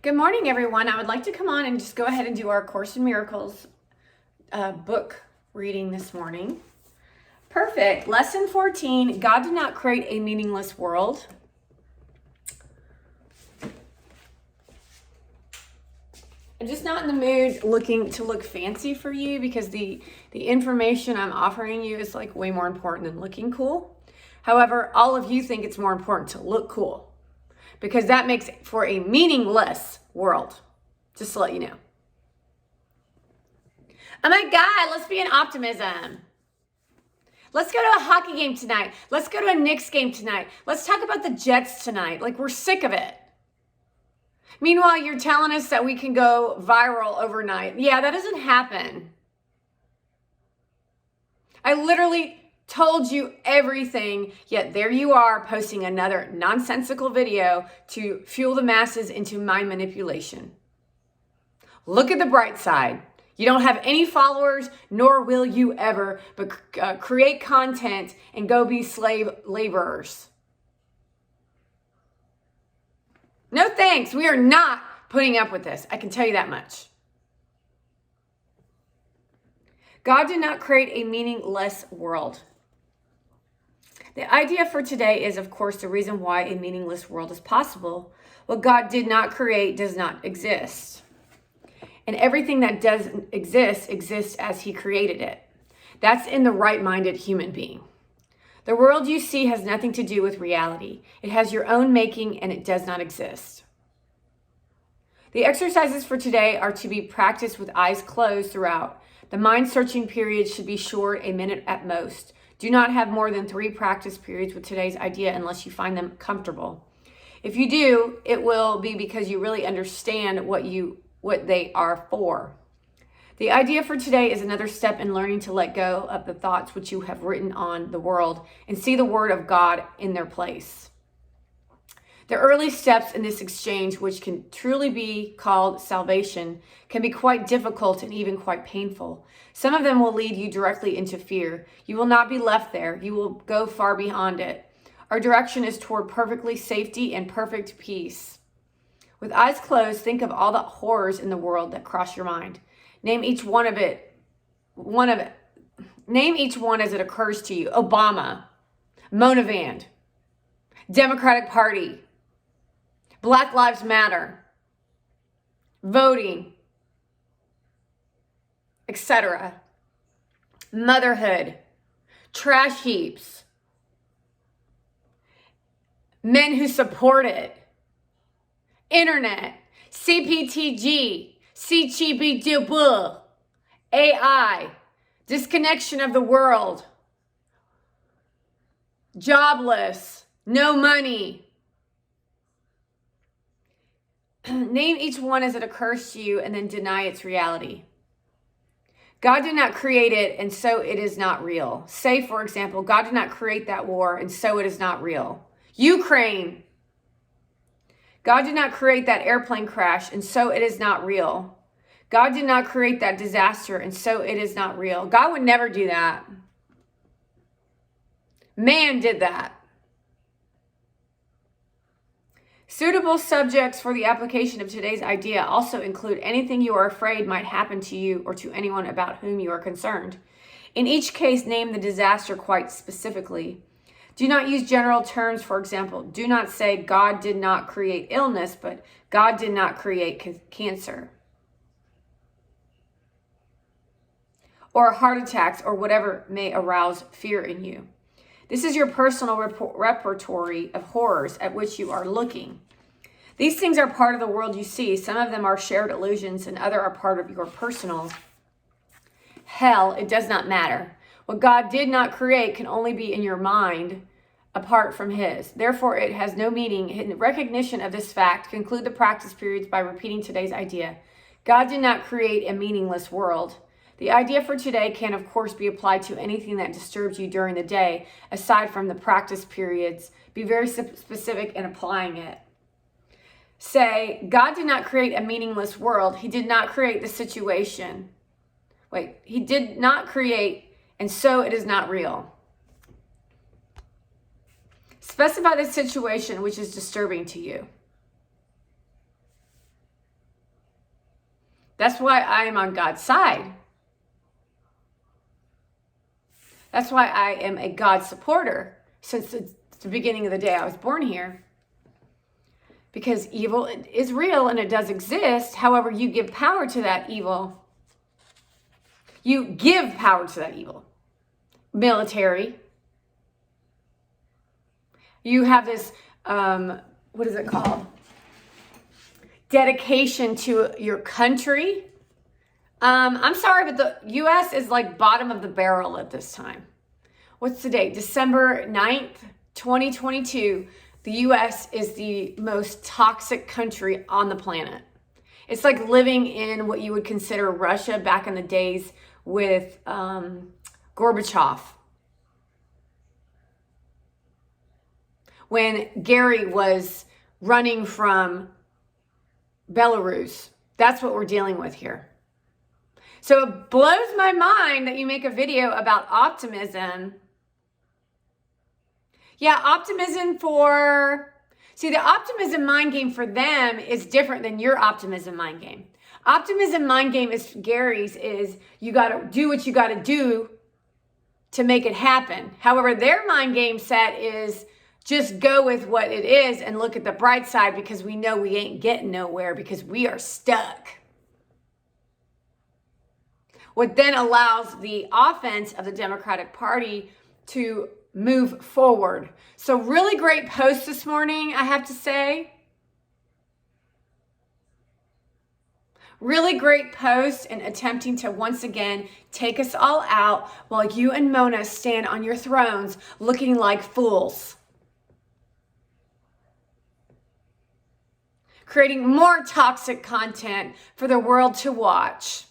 Good morning, everyone. I would like to come on and just go ahead and do our Course in Miracles book reading this morning. Perfect. Lesson 14, God did not create a meaningless world. I'm just not in the mood looking to look fancy for you because the information I'm offering you is like way more important than looking cool. However, all of you think it's more important to look cool, because that makes for a meaningless world, just to let you know. Oh my God, let's be in optimism. Let's go to a hockey game tonight. Let's go to a Knicks game tonight. Let's talk about the Jets tonight. Like, we're sick of it. Meanwhile, you're telling us that we can go viral overnight. Yeah, that doesn't happen. I literally told you everything, yet there you are posting another nonsensical video to fuel the masses into mind manipulation. Look at the bright side. You don't have any followers, nor will you ever, but create content and go be slave laborers. No thanks. We are not putting up with this. I can tell you that much. God did not create a meaningless world. The idea for today is, of course, the reason why a meaningless world is possible. What God did not create does not exist. And everything that doesn't exist exists as he created it. That's in the right-minded human being. The world you see has nothing to do with reality. It has your own making, and it does not exist. The exercises for today are to be practiced with eyes closed throughout. The mind-searching period should be short, a minute at most. Do not have more than 3 practice periods with today's idea unless you find them comfortable. If you do, it will be because you really understand what they are for. The idea for today is another step in learning to let go of the thoughts which you have written on the world and see the word of God in their place. The early steps in this exchange, which can truly be called salvation, can be quite difficult and even quite painful. Some of them will lead you directly into fear. You will not be left there. You will go far beyond it. Our direction is toward perfectly safety and perfect peace. With eyes closed, think of all the horrors in the world that cross your mind. Name each one of it. Name each one as it occurs to you. Obama, Monavand, Democratic Party, Black Lives Matter, voting, etc. Motherhood, trash heaps, men who support it, internet, CPTG, CCBDB, AI, disconnection of the world, jobless, no money. Name each one as it occurs to you and then deny its reality. God did not create it, and so it is not real. Say, for example, God did not create that war, and so it is not real. Ukraine. God did not create that airplane crash, and so it is not real. God did not create that disaster, and so it is not real. God would never do that. Man did that. Suitable subjects for the application of today's idea also include anything you are afraid might happen to you or to anyone about whom you are concerned. In each case, name the disaster quite specifically. Do not use general terms. For example, do not say God did not create illness, but God did not create cancer, or heart attacks, or whatever may arouse fear in you. This is your personal repertory of horrors at which you are looking. These things are part of the world you see. Some of them are shared illusions, and others are part of your personal hell. It does not matter. What God did not create can only be in your mind apart from his. Therefore, it has no meaning. In recognition of this fact, conclude the practice periods by repeating today's idea. God did not create a meaningless world. The idea for today can, of course, be applied to anything that disturbs you during the day, aside from the practice periods. Be very specific in applying it. Say, God did not create a meaningless world. He did not create the situation. He did not create, and so it is not real. Specify the situation which is disturbing to you. That's why I am on God's side. That's why I am a God supporter since the beginning of the day I was born here. Because evil is real and it does exist. However, you give power to that evil. You give power to that evil. Military. You have this, what is it called? Dedication to your country. I'm sorry, but the U.S. is like bottom of the barrel at this time. What's the date? December 9th, 2022. The U.S. is the most toxic country on the planet. It's like living in what you would consider Russia back in the days with Gorbachev. When Gary was running from Belarus. That's what we're dealing with here. So it blows my mind that you make a video about optimism. Yeah, optimism see, the optimism mind game for them is different than your optimism mind game. Optimism mind game is Gary's is you got to do what you got to do to make it happen. However, their mind game set is just go with what it is and look at the bright side because we know we ain't getting nowhere because we are stuck. What then allows the offense of the Democratic Party to move forward. So really great post this morning, I have to say. Really great post and attempting to once again take us all out while you and Mona stand on your thrones looking like fools. Creating more toxic content for the world to watch.